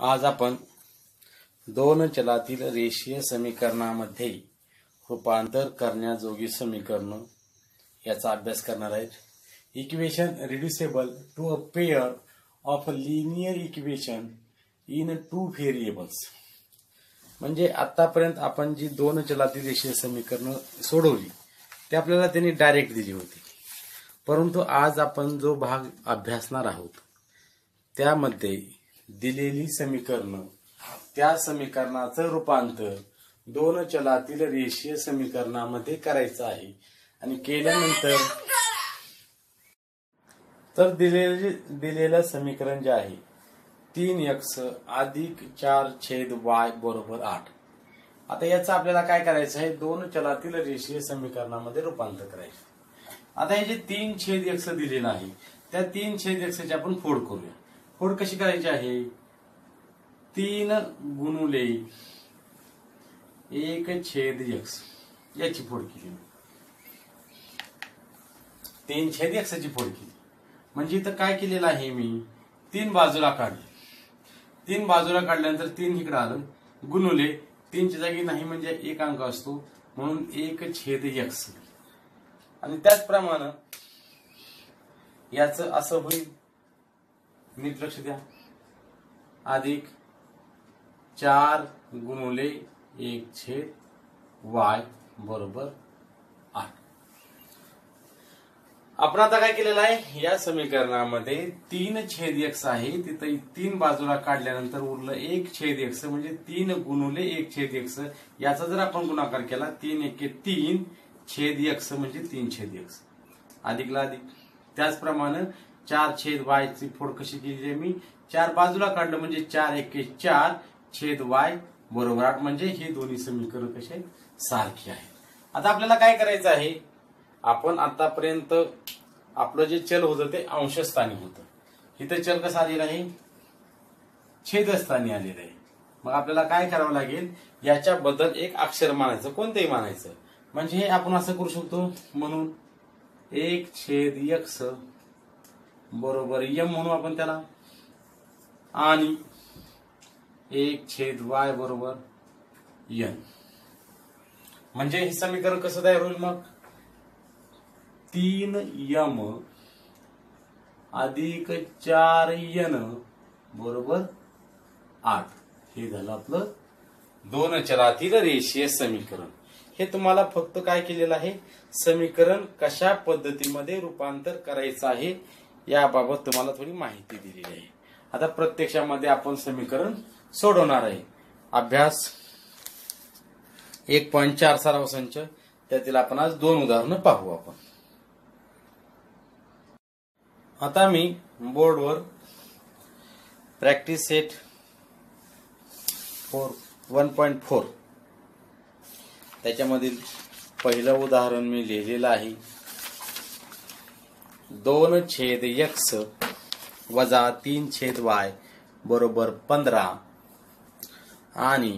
आज आपण दोन चलातील रेषीय समीकरणामध्ये रूपांतर करण्याजोगी समीकरण याचा अभ्यास करणार आहेत। Equation reducible to a pair of linear equation in two variables. म्हणजे आतापर्यंत आपण जी दोन चलातील रेषीय समीकरण सोडवली ते आपल्याला त्यांनी डायरेक्ट दिली होती, परंतु आज आपण जो भाग अभ्यासणार आहोत त्यामध्ये दिलेली समीकरण त्या समीकरणाचं रूपांतर दोन चलातील रेषीय समीकरणामध्ये करायचं आहे आणि केल्यानंतर तर दिलेलं समीकरण जे आहे 3x अधिक 4/y बरोबर 8। आता याचं आपल्याला काय करायचं आहे, दोन चलातील रेषीय समीकरणामध्ये रूपांतर करायचं। आता हे जे 3/x दिलेलं आहे त्या 3/x ची आपण फोड करूया। फोड कशी करायची आहे, 3 गुणुले 1/x याची फोड केली, 3/x ची फोड केली। म्हणजे इथं काय केलेलं आहे, मी 3 बाजूला काढले, 3 बाजूला काढल्यानंतर 3 इकडे आलं, गुणुले 3 च्या जागी नाही म्हणजे 1 अंक असतो म्हणून 1/x। आणि त्याचप्रमाणे याचं असं होईल, नीट लक्ष द्या, अधिक 4 गुणुले 1/y बरोबर 8। आपण आता काय केलेलं आहे, या समीकरणामध्ये 3/x आहे, तिथे 3 बाजूला काढल्यानंतर उरलं 1/x म्हणजे 3 गुणुले 1/x। याचा जर आपण गुणाकार केला 3 × 3/x म्हणजे 3/x, अधिकला अधिक। त्याचप्रमाणे 4/y ची फोड कशी केली आहे, मी 4 बाजूला काढलं म्हणजे 4 × 1 = 4/y बरोबर 8। म्हणजे हे दोन्ही समीकरण कसे सारखे आहेत। आता आपल्याला काय करायचं आहे, आपण आतापर्यंत आपलं जे चल होतं ते अंशस्थानी होतं, इथे चल कसं आलेलं आहे, छेदस्थानी आलेलं आहे। मग आपल्याला काय करावं लागेल, याच्याबद्दल एक अक्षर मानायचं, कोणतेही मानायचं। म्हणजे हे आपण असं करू शकतो, म्हणून 1/x बरोबर m म्हणू आपण त्याला, आणि 1/y बरोबर n। म्हणजे हे समीकरण कसं तयार होईल, मग 3m अधिक 4n बरोबर 8। हे झालं आपलं दोन चलातील रेषीय समीकरण। हे तुम्हाला फक्त काय केलेलं आहे, समीकरण कशा पद्धतीमध्ये रूपांतर करायचं आहे याबाबत तुम्हाला थोडी माहिती दिलेली आहे। आता प्रत्यक्षामध्ये आपण समीकरण सोडवणार आहे। अभ्यास 1.4 सराव संच, त्यातील आपण आज 2 उदाहरणं पाहू आपण। आता मी बोर्डवर प्रॅक्टिस सेट 1.4 त्याच्यामधील पहिलं उदाहरण मी लिहिलेलं आहे, 2/x वजा 3/y बरोबर 15 आणि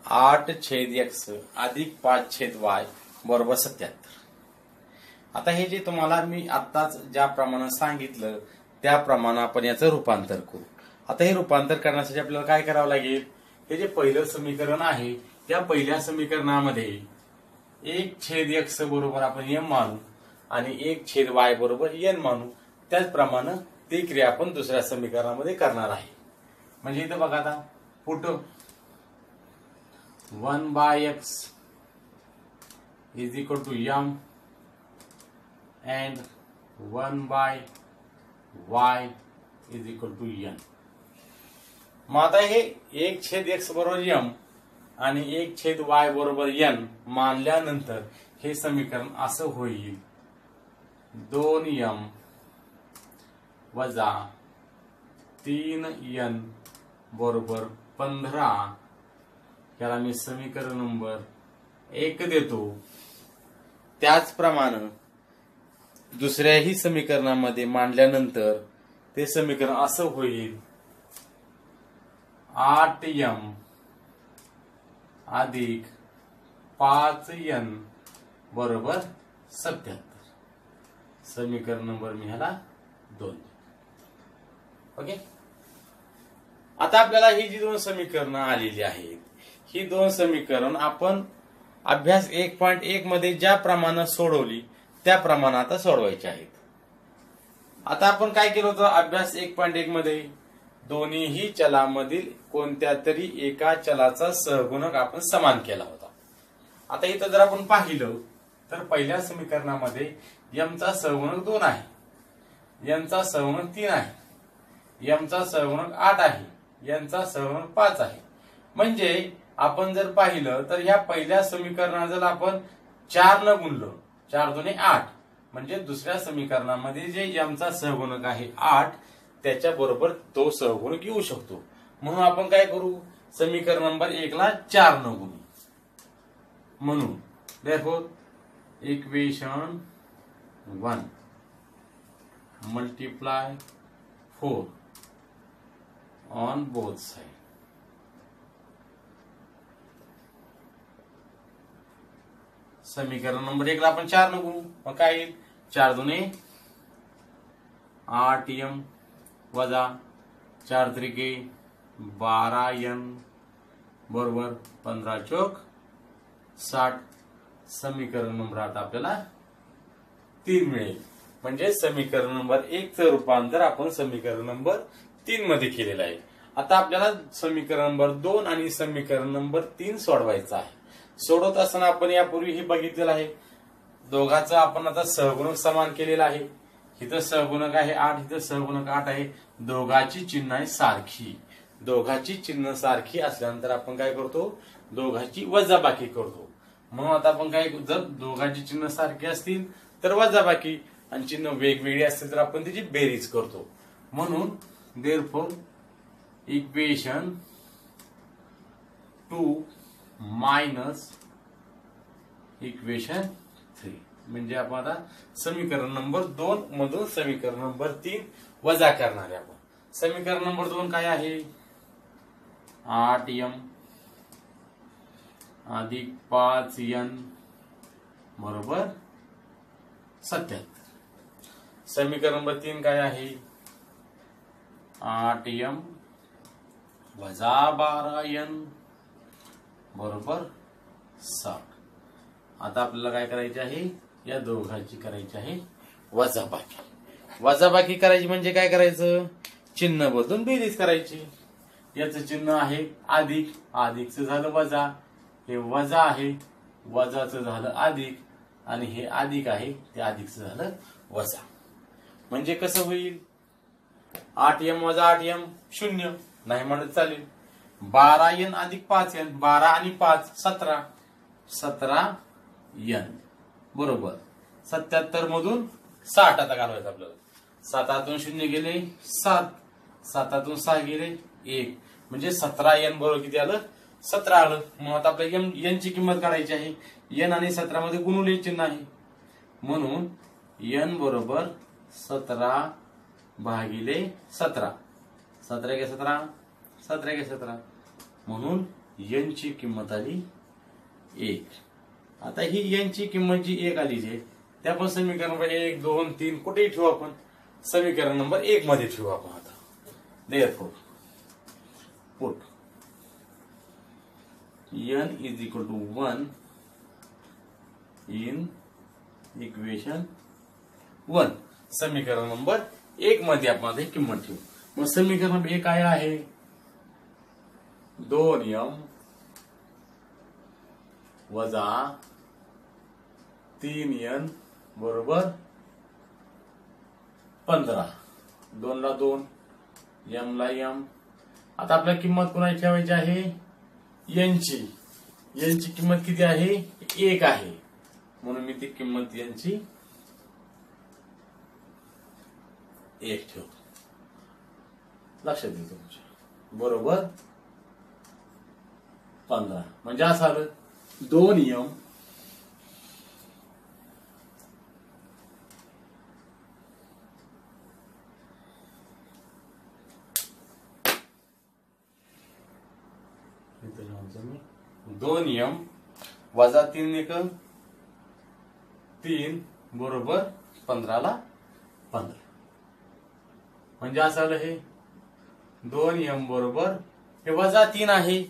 8/x अधिक 5/y बरोबर 77। आता हे जे तुम्हाला मी आत्ताच ज्याप्रमाणे सांगितलं त्याप्रमाणे आपण याचं रूपांतर करू। आता हे रूपांतर करण्यासाठी आपल्याला काय करावं लागेल, हे जे पहिलं समीकरण आहे त्या पहिल्या समीकरणामध्ये 1/x बरोबर आपण m मानू आणि 1/y बरोबर n मानू। त्याचप्रमाणे ती क्रिया आपण दुसऱ्या समीकरणामध्ये करणार आहे। म्हणजे इथं बघा, आता put 1/x = m and 1/y = n। मग आता हे 1/x बरोबर m आणि 1/y बरोबर n मानल्यानंतर हे समीकरण असं होईल, 2m वजा 3n बरोबर 15। याला मी समीकरण नंबर 1 देतो। त्याचप्रमाणे दुसऱ्याही समीकरणामध्ये मांडल्यानंतर ते समीकरण असं होईल, 8m अधिक 5n बरोबर 77। समीकरण नंबर मी ह्याला 2। ओके। आता आपल्याला ही जी दोन समीकरणं आलेली आहेत, ही दोन समीकरण आपण अभ्यास 1.1 मध्ये ज्या प्रमाणात सोडवली त्या प्रमाणात आता सोडवायची आहेत. आता आपण काय केलं होतं अभ्यास 1.1 मध्ये, दोन्हीही चलामधील कोणत्या तरी एका चलाचा सहगुणक आपण समान केला होता. आता इथं जर आपण पाहिलं तर पहिल्या समीकरणामध्ये m चा सहगुणक 2 आहे, n चा सहगुणक 3 आहे, m चा सहगुणक 8 आहे, n चा सहगुणक 5 आहे. म्हणजे आपण जर पाहिलं तर ह्या पहिल्या समीकरणात जर आपण 4 न गुणलं, 4 दुणे 8, म्हणजे दुसऱ्या समीकरणामध्ये जे m चा सहगुणक आहे 8 त्याच्या बरोबर तो सहगुणक येऊ शकतो. म्हणून आपण काय करू, समीकरण नंबर 1 ला 4 न गुणू. म्हणून therefore equation 1 multiply 4 on both side. समीकरण नंबर 1 ला आपण 4 न गुणू, मग काय येईल, 4 दुणे 8m वजा 4 त्रिके 12n बरोबर 15 चौक 60. समीकरण नंबर आता आपल्याला 3 मिळेल. म्हणजे समीकरण नंबर 1 चं रूपांतर आपण समीकरण नंबर 3 मध्ये केलेलं आहे. आता आपल्याला समीकरण नंबर 2 आणि समीकरण नंबर 3 सोडवायचं आहे. सोडवत असताना आपण यापूर्वी हे बघितलेलं आहे, दोघांचा आपण आता सहगुणक समान केलेला आहे. इथं सहगुणक आहे 8, इथं सहगुणक 8 आहे. दोघांची चिन्ह आहे सारखी. दोघांची चिन्ह सारखी असल्यानंतर आपण काय करतो, दोघांची वजाबाकी करतो. म्हणून आता आपण काय, जर दोघांची चिन्ह सारखी असतील तर वजाबाकी, आणि चिन्ह वेगवेगळी असतील तर आपण त्याची बेरीज करतो. म्हणून therefore इक्वेशन 2 मायनस इक्वेशन 3, म्हणजे आपण आता समीकरण नंबर 2 मधून समीकरण नंबर 3 वजा करणार आहे. आपण समीकरण नंबर 2 काय आहे, 8m अधिक 5n बरोबर 77. समीकरण नंबर 3 काय आहे, 8m वजा 12n बरोबर 60. आता आपल्याला काय करायचे आहे, या दोघांची करायची आहे वजाबाकी. वजाबाकी करायची म्हणजे काय करायचं, चिन्ह बदलून बेरीज करायची. याचं चिन्ह आहे अधिक, अधिकचं झालं वजा, हे वजा आहे, वजाचं झालं अधिक, आणि हे अधिक आहे ते अधिकचं झालं वजा. म्हणजे कसं होईल, 8m वजा 8m 0 नाही म्हणत चालेल. 12n अधिक 5n, 12 आणि 5 17, 17n बरोबर 77 मधून 60 आता घालवायचं आपल्याला. 7 0 गेले 7, 7 6 गेले 1, म्हणजे 17n बरोबर किती आलं, 17 आलं. मग आता आपल्याला n ची किंमत काढायची आहे. n आणि 17 मध्ये गुणुले चिन्ह आहे, म्हणून n बरोबर 17 भागिले 17, 17 × 17 17 × 17, म्हणून n ची किंमत आली 1. आता ही n ची किंमत जी 1 आली जे ते आपण समीकरण नंबर 1 2 3 कुठेही ठेवू, आपण समीकरण नंबर 1 मध्ये ठेवू. आपण आता therefore put n is equal to 1 in equation 1. समीकरण नंबर 1 मध्ये आपण किंमत ठेवू. मग समीकरण नंबर 1 काय आहे, 2m वजा 3n बरोबर 15. 2 ला 2, m ला m. आता आपल्याला किंमत कोणाची ठेवायची आहे, n ची. n ची किंमत किती आहे, 1 आहे, म्हणून मी ती किंमत n ची 1 ठेवतो. लक्षात येईल तुमच्या बरोबर 15. म्हणजे असं आलं 2m वजा 3 1 3 बरोबर 15 ला 15. म्हणजे असं आलं हे 2m बरोबर हे -3 आहे,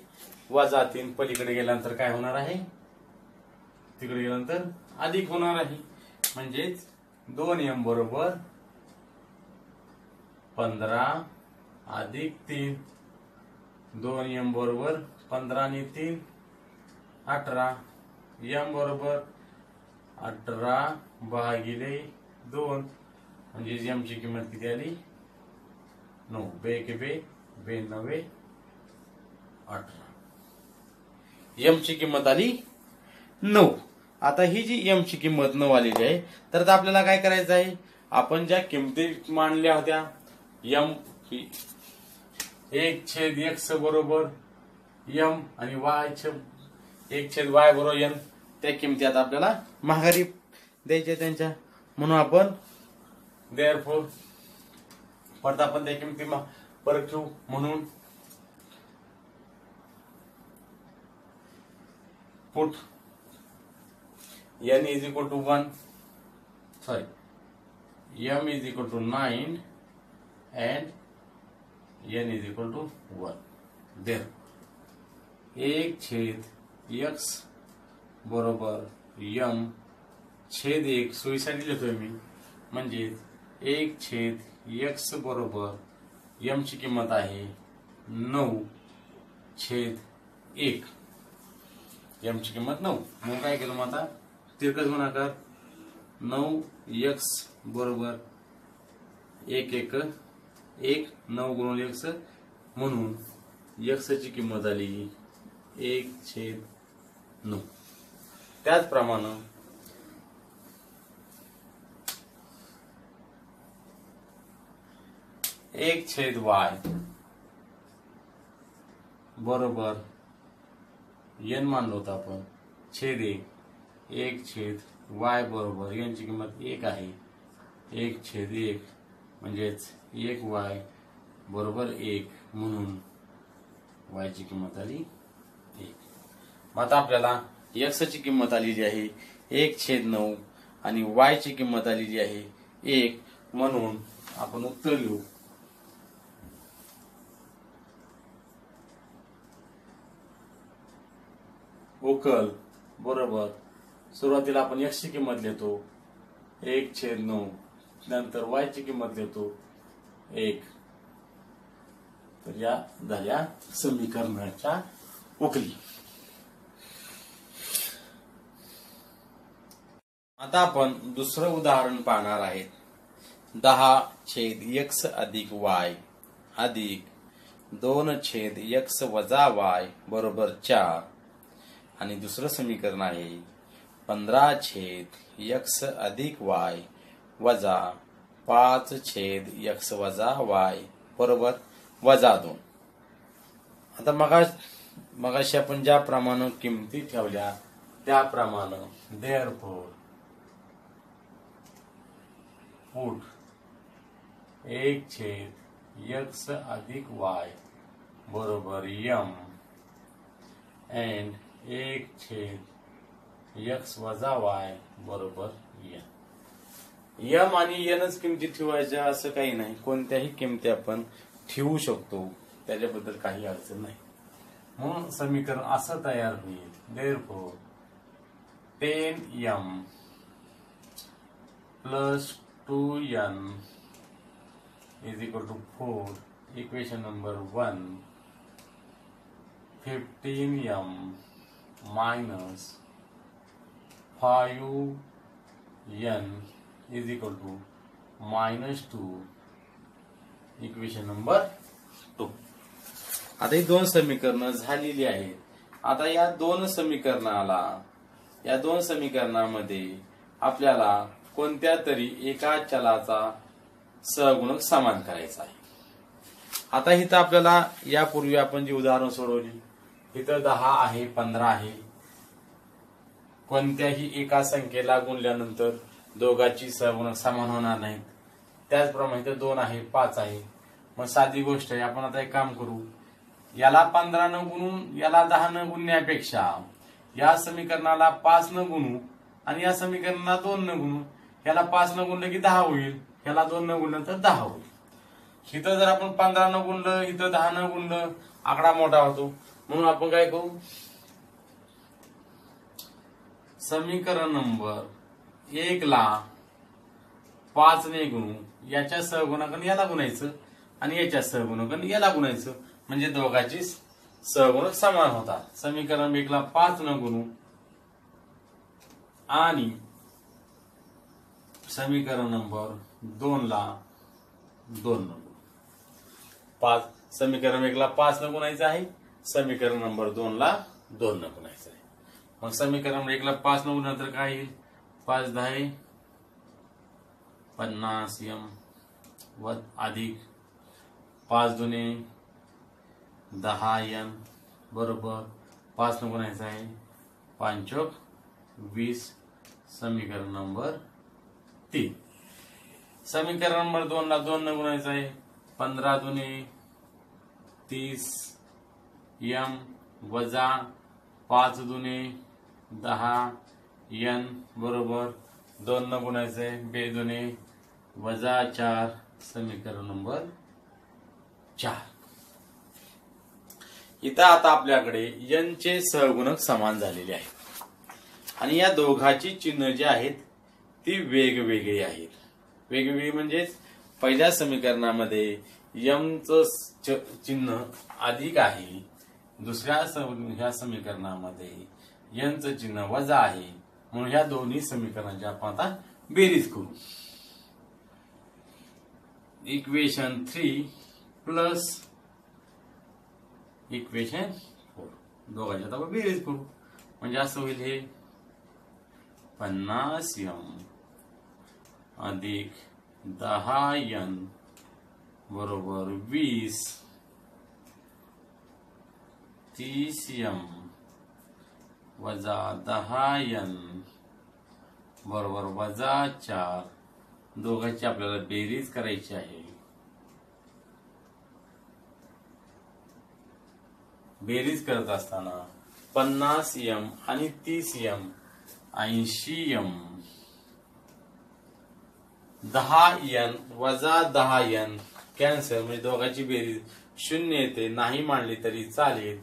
-3 पलीकडे गेल्यानंतर काय होणार आहे, तिकडे गेल्यानंतर अधिक होणार आहे. म्हणजेच 2m बरोबर 15 अधिक 3. 2m बरोबर 15 आणि 3 18. m बरोबर 18 भागिले 2 म्हणजे m ची किंमत किती आली, 9. बे के बे 9 18. m ची किंमत आली 9. आता ही जी m ची किंमत 9 आलेली आहे, तर आपल्याला काय करायचं आहे, आपण ज्या किमती मांडल्या होत्या m 1/x बरोबर m आणि y 1/y बरोबर n, त्या किमती आता आपल्याला माघारी द्यायच्या त्यांच्या. म्हणून आपण देअरफॉर परत आपण त्या किमती परत ठेवू. म्हणून put n is equal to 1, sorry, m is equal to 9 and n is equal to 1. There 1/x बरोबर m छेद 1 सोयीसाठी लिहितोय मी. म्हणजे 1/x बरोबर m ची किंमत आहे 9/1. m ची किंमत 9. मग काय केलं, मग आता तिरकस गुणाकार 9x बरोबर 1 9 गुणिले x, म्हणून x ची किंमत आली 1/9. त्याचप्रमाणे 1/y बरोबर n मानलो होता आपण, छेद 1/y बरोबर n ची किंमत 1 आहे, 1/1 म्हणजेच 1y बरोबर 1, म्हणून y ची किंमत आली 1. मग आता आपल्याला x ची किंमत आलेली आहे 1/9 आणि y ची किंमत आलेली आहे 1, म्हणून आपण उत्तर लिहू. उकल बरोबर सुरुवातीला आपण x ची किंमत लिहितो 1/9, नंतर y ची किंमत लिहितो 1. तर या झाल्या समीकरणाच्या उकली. आता आपण दुसरं उदाहरण पाहणार आहेत. 10/x अधिक y अधिक 2/x वजा y बरोबर 4. आणि दुसरं समीकरण आहे 15/x अधिक y वजा 5/x वजा y बरोबर -2. आता मगाशी आपण ज्याप्रमाणे किमती ठेवल्या त्याप्रमाणे देअरफॉर पुट 1/x अधिक y बरोबर m and 1/x वजा y बरोबर n. m आणि nच किमती ठेवायच्या असं काही नाही, कोणत्याही किमती आपण ठेवू शकतो, त्याच्याबद्दल काही अडचण नाही. म्हणून समीकरण असं तयार होईल. Therefore 10m plus 2n is equal to 4. Equation number 1. 15m minus 5n is equal to -2. Equation number 2. आता ही दोन समीकरणं झालेली आहेत. आता या दोन समीकरणामध्ये आपल्याला कोणत्या तरी एका चलाचा सहगुणक समान करायचा आहे. आता इथं आपल्याला यापूर्वी आपण जी उदाहरण सोडवली, इथं 10 आहे, 15 आहे. कोणत्याही एका संख्येला गुणल्यानंतर दोघांची सहगुणक समान होणार नाहीत. त्याचप्रमाणे इथं 2 आहे, 5 आहे. मग साधी गोष्ट आहे, आपण आता एक काम करू, याला 15 न गुणून याला 10 न गुणण्यापेक्षा या समीकरणाला 5 न गुणू आणि या समीकरणाला 2 न गुणू. याला 5 न गुणलं की 10 होईल, याला 2 न गुणलं तर 10 होईल. इथं जर आपण 15 न गुणलं, इथं 10 न गुणलं, आकडा मोठा होतो. म्हणून आपण काय करू, समीकरण नंबर 1 ला 5 ने गुणू, याच्या सहगुणकान याला गुणायचं आणि याच्या सहगुणकान याला गुणायचं, म्हणजे दोघांची सहगुणक समान होतात. समीकरण 1 ला 5 न गुणू आणि समीकरण नंबर 2 ला 2 न गुणू. 5 समीकरण 1 ला 5 न गुणायचं आहे, समीकरण नंबर 2 ला 2 न गुणायचं आहे. मग समीकरण 1 ला 5 न गुणल्यानंतर काय येईल, 5 10 50 m व अधिक 5 दुने 10 n बरोबर 5 न गुणायचं आहे, 5 चौक 20. समीकरण नंबर 3. समीकरण नंबर 2 ला 2 न गुणायचं आहे, 15 दुने 30 m वजा 5 दुने 10 n बरोबर 2 न गुणायचं आहे, 2 दुने वजा 4. समीकरण नंबर 4. इथं आता आपल्याकडे n चे सहगुणक समान झालेले आहेत आणि या दोघांची चिन्ह जी आहेत ती वेगवेगळी आहेत. वेगवेगळी म्हणजे पहिल्या समीकरणामध्ये m चं चिन्ह अधिक आहे, दुसऱ्या ह्या समीकरणामध्ये n चं चिन्ह वजा आहे. म्हणून ह्या दोन्ही समीकरणांची आपण आता बेरीज करू. इक्वेशन 3 प्लस इक्वेशन 4 दोघांची आता बेरीज करू. म्हणजे असं होईल, हे 50m अधिक 10n बरोबर 20, 30m वजा 10n बरोबर वजा 4. दोघांची आपल्याला बेरीज करायची आहे. बेरीज करत असताना 50m आणि 30m 80m, 10n वजा 10n कॅन्सल, म्हणजे दोघांची बेरीज 0 येते, नाही मांडली तरी चालेल,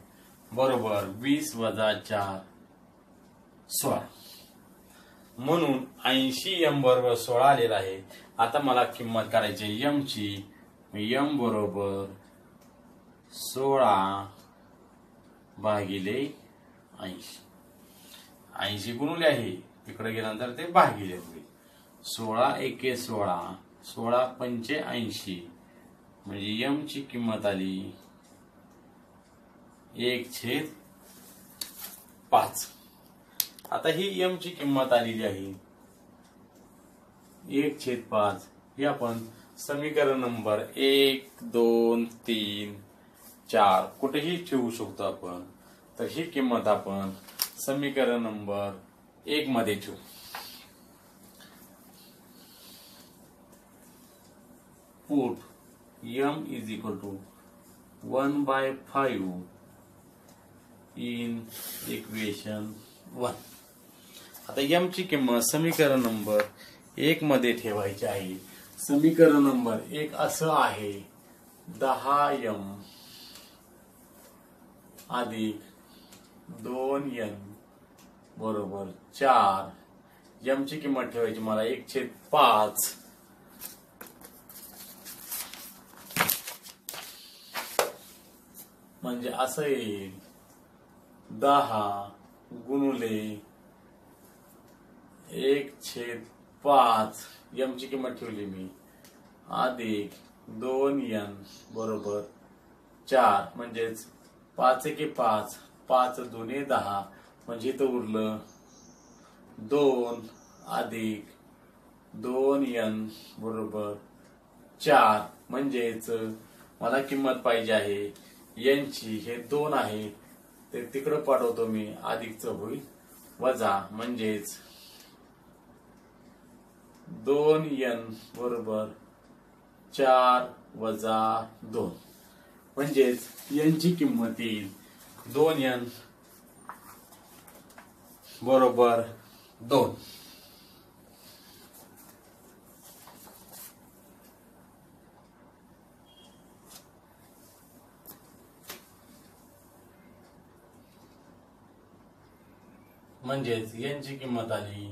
बरोबर 20 वजा 4 16. म्हणून 80m बरोबर 16 आलेला आहे. आता मला किंमत करायची आहे m ची. m बरोबर 16 भागिले 80. 80 गुणुले आहे, तिकडे गेल्यानंतर ते भागिले होईल. 16 एके 16, 16 पंचे 80, म्हणजे m ची किंमत आली 1/5. आता ही m ची किंमत आलेली आहे 1/5. हे आपण समीकरण नंबर 1 2 3 4 कुठेही ठेवू शकतो आपण. तर ही किंमत आपण समीकरण नंबर 1 मध्ये ठेवू. Put m is equal to 1/5 in equation 1. आता m ची किंमत समीकरण नंबर 1 मध्ये ठेवायची आहे. समीकरण नंबर 1 असं आहे, 10m अधिक 2n बरोबर 4. m ची किंमत ठेवायची मला 1/5. म्हणजे असं येईल 10 गुणुले 1/5. m ची किंमत ठेवली मी अधिक 2n बरोबर 4. म्हणजेच 5 एके 5, 5 दुने 10, म्हणजे इथं उरलं 2 अधिक 2n बरोबर 4. म्हणजेच मला किंमत पाहिजे आहे n ची. हे 2 आहे ते तिकडे पाठवतो मी, अधिकचं होईल वजा, म्हणजेच 2n बरोबर 4 वजा 2. म्हणजेच n ची किंमत येईल 2n बरोबर 2. म्हणजेच यांची किंमत आली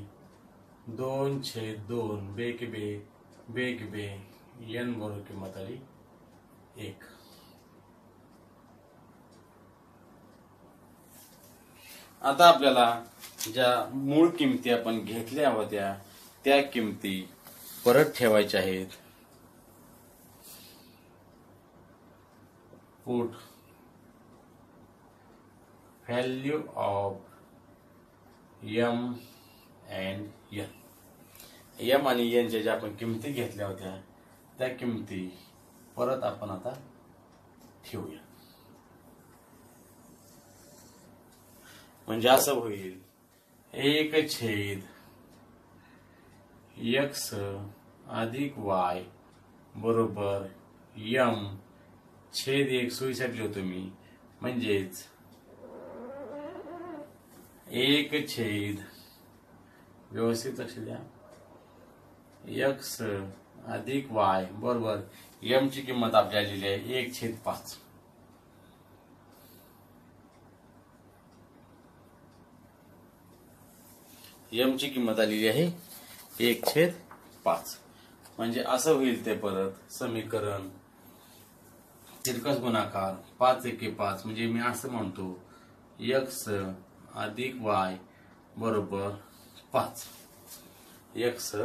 2/2 बे के बे बे के बे n बरोबर किंमत आली 1. आता आपल्याला ज्या मूळ किमती आपण घेतल्या होत्या त्या किमती परत ठेवायच्या आहेत. Put value of m and n. m आणि n ज्या आपण किमती घेतल्या होत्या त्या किमती परत आपण आता ठेवूया. म्हणजे असं होईल 1/x अधिक y बरोबर m छेद 1 सोयीसाठी होतो मी. म्हणजेच 1 व्यवस्थित लक्ष द्या x अधिक y बरोबर m ची किंमत आपल्याला लिहिली आहे 1/5. m ची किंमत आलेली आहे 1/5. म्हणजे असं होईल ते परत समीकरण तिरकस गुणाकार 5×1=5. म्हणजे मी असं म्हणतो x अधिक y बरोबर 5. x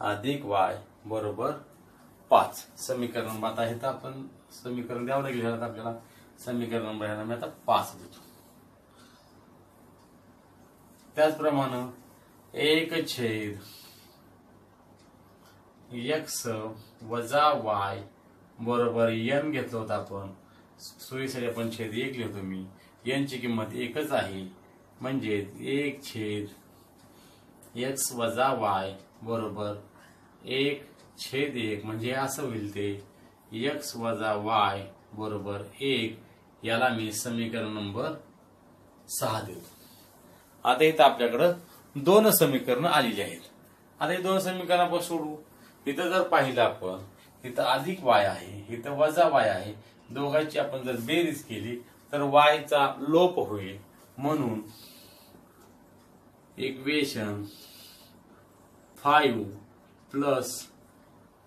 अधिक y बरोबर 5 समीकरण आता आहे. तर आपण समीकरण द्यावं लागेल. आपल्याला समीकरण नंबर ह्याला मी आता 5 देतो. त्याचप्रमाणे 1/x वजा y बरोबर n घेतलं होतं आपण. सोयीसाठी आपण छेद 1 लिहितो मी. n ची किंमत 1च आहे. म्हणजे 1/x वजा y बरोबर 1/1. म्हणजे असं होईल ते x वजा y बरोबर 1. याला मी समीकरण नंबर 6 देतो. आता इथं आपल्याकडं 2 समीकरणं आलेली आहेत. आता हे 2 समीकरण आपण सोडू. इथं जर पाहिलं आपण इथं अधिक y आहे, इथं वजा y आहे. दोघांची आपण जर बेरीज केली तर y चा लोप होईल. म्हणून इक्वेशन 5 +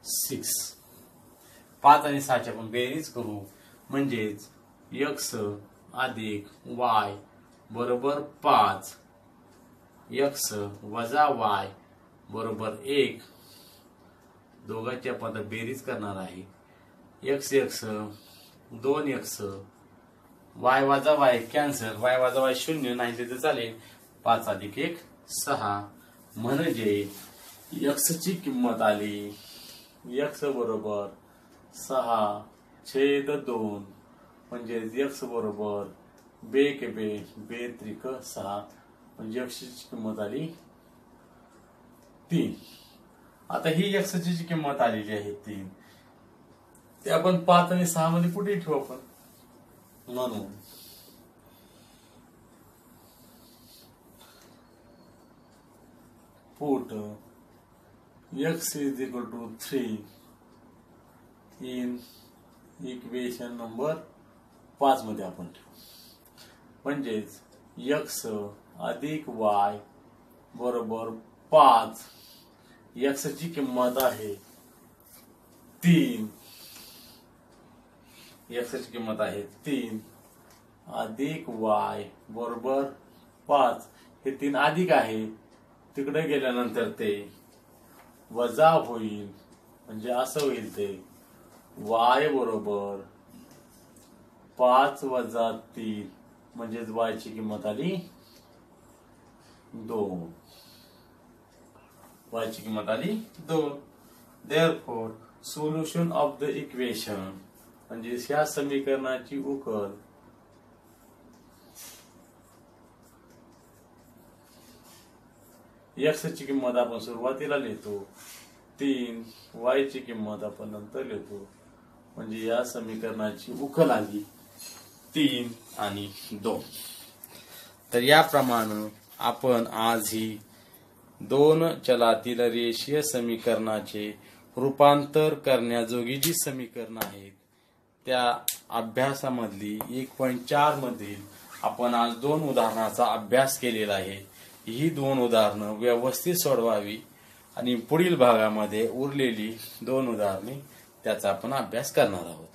6 5 आणि 6 ची आपण बेरीज करू. म्हणजेच x अधिक y बरोबर 5 x वजा y बरोबर 1. दोघांची आपण बेरीज करणार आहे. x 2x y वजा y कॅन्सल. y वजा y 0 नाही तर चालेल. 5 अधिक 1 6. म्हणजे x ची किंमत आली x बरोबर 6/2. म्हणजे x बरोबर बे के बे बे त्रिक 6. म्हणजे x ची किंमत आली 3. आता ही x ची किंमत आलेली आहे 3. ते आपण 5 आणि 6 मध्ये कुठे ठेवू आपण. म्हणून put x = 3 in equation number 5 मध्ये आपण ठेवू. म्हणजेच x अधिक y बरोबर 5. x ची किंमत आहे 3. x ची किंमत आहे 3 अधिक y बरोबर 5. हे 3 अधिक आहे. तिकडे गेल्यानंतर ते वजा होईल. म्हणजे असं होईल ते y बरोबर 5 वजा 3. म्हणजेच y ची किंमत आली 2. y ची किंमत आली 2. Therefore, solution of the equation म्हणजे ह्या समीकरणाची उकल x ची किंमत आपण सुरुवातीला लिहितो 3. y ची किंमत आपण नंतर लिहितो. म्हणजे या समीकरणाची उकल आली 3 आणि 2. तर याप्रमाणे आपण आज ही 2 चलातील रेषीय समीकरणाचे रूपांतर करण्याजोगी जी समीकरणं आहेत त्या अभ्यासामधली 1.4 मधील आपण आज 2 उदाहरणाचा अभ्यास केलेला आहे. ही 2 उदाहरणं व्यवस्थित सोडवावी आणि पुढील भागामध्ये उरलेली 2 उदाहरणे त्याचा आपण अभ्यास करणार आहोत.